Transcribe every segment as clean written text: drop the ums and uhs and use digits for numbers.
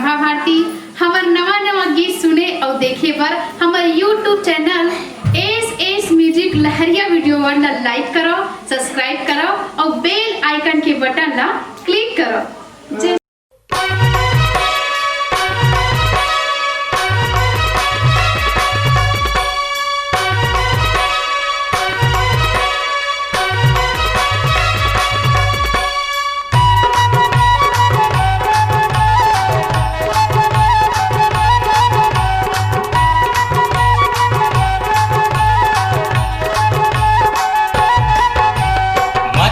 राधा भारती। हमार नवा नवा गीत सुने और देखे पर हमार यूट्यूब चैनल एस म्यूजिक लहरिया वीडियो वन लाइक करो, सब्सक्राइब करो और बेल आइकन के बटन ला क्लिक करो।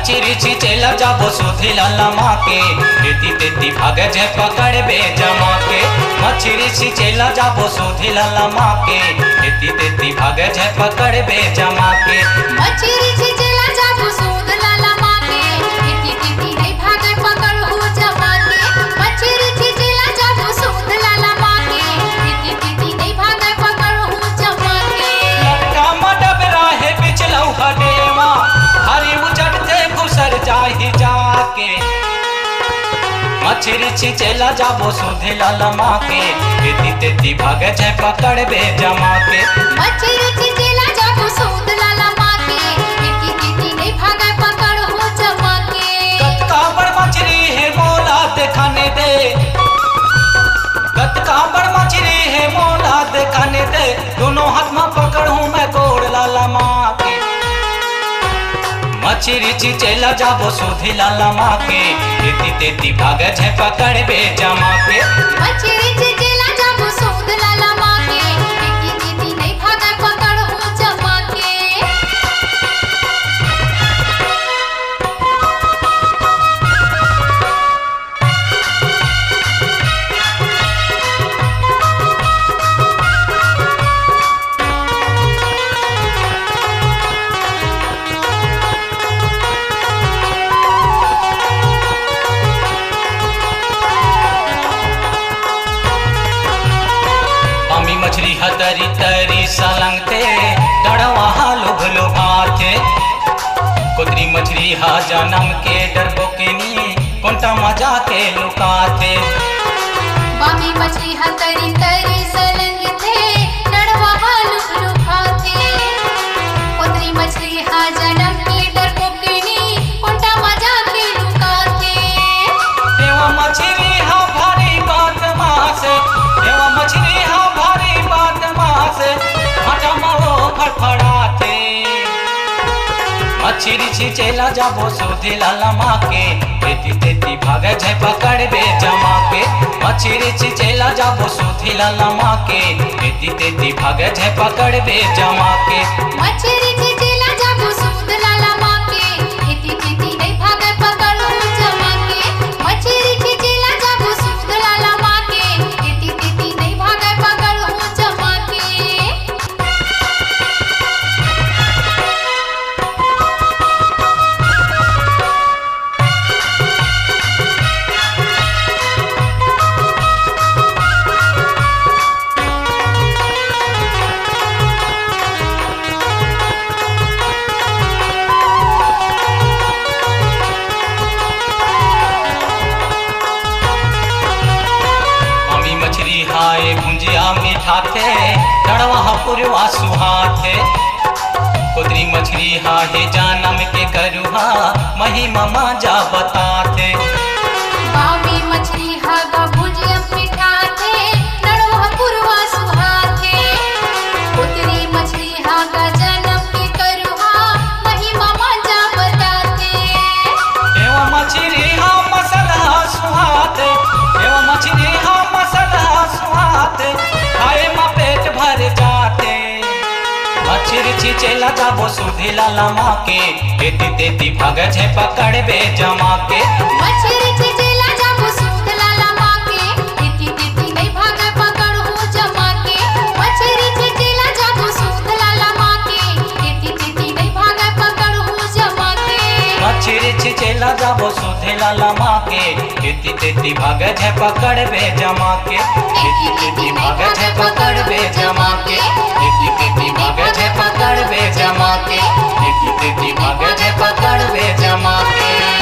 चिरिची चेला जाबो सुधिला लमा के तेती तेती भागे जे पकड़ बे जमा के। मचिरिची चेला जाबो सुधिला लमा के तेती तेती भागे जे पकड़ बे जमा के। मचिरिची चेला जाबो सुधिला लमा के तेती तेती नहीं भागे पकड़ हो जमा के। मचिरिची चेला जाबो सुधिला लमा के तेती तेती नहीं भागे पकड़ हो जमा के। लटका मडब राहे बिचलौ हडेवा हरी उजड़ते घुसर जाहि जाके। मचिरिची चेला जाबो सुधिला लमा के तेती तेती भागे जे पकड़ बे जमा के। मचिरिची चेला जाबो सुधिला लमा के तेती तेती नहीं भागे पकड़ हो जमा के। कतका बड़ मछली है मोला दिखाने दे, कतका बड़ मछली है मोला दिखाने दे। दोनों हाथ में पकड़ूं मैं गोड़ लाला माँ के। मचिरिची चेला जाबो सुधिला लमा के तेती तेती भागे जे पकड़ बे जमा के। मचिरिची चेला जाबो सुधिला लमा के तेती तेती नहीं भागे पकड़ हो जमा के। मछली हतरी तरी सलंगते डड़वा हालो भलो भाथे। कुतरी मछली हा जन्म के डरबो के नी कोंटा मजा के लुकाथे। बामी मछली हतरी तरी सलंग थे डड़वा हालु लुभाते। कुतरी मछली हा जन्म के डरबो के नी कोंटा मजा के लुकाते। देवा मछली हा भारी बात मासे, देवा मछली हा भारी बात मासे हटमाओ फड़फड़ाते। मचिरिची चेला जाबो सुधिला लमा के तेती तेती भागे जे पकड़ बे जमा के। मचिरिची चेला जाबो सुधिला लमा के तेती तेती भागे जे पकड़ बे जमा के। मचिरिची चेला जाबो सुधिला लमा के तेती तेती नहीं भागे पकड़ हो जमा के। मचिरिची चेला जाबो सुधिला लमा के तेती तेती नहीं भागे पकड़ हो जमा के। हाय भुंजिया मीठा थे डड़वा पुरवा सुहाथे। कुतरी मछली हा हे जानम के करुहा महिमा माजा बताते। बामी मछली हा गा भुजिया मीठा थे डड़वा पुरवा सुहाथे। कुतरी मछली हा गा जन्म के करुहा महिमा माजा बताते। एवं मछली हा मसला सुहाते, एवं मछली हा मसला सुहाते खाए मा पेट भर जाते। मचिरिची चेला जाबो सुधिला लमा के तेती तेती भागे जे पकड़ बे जमा के। मचिरिची चेला जाबो सुधिला लमा के तेती तेती नहीं भागे पकड़ हो जमा के। मचिरिची चेला जाबो सुधिला लमा के तेती तेती नहीं भागे पकड़ हो जमा के। मचिरिची चेला जाबो सुधिला लमा के तेती तेती भागे जे पकड़ बे जमा के। तेती तेती भागे जे पकड़ बे जमा के। तेती तेती भागे जे पकड़ बे जमा के। तेती तेती भागे जे पकड़ बे जमा के।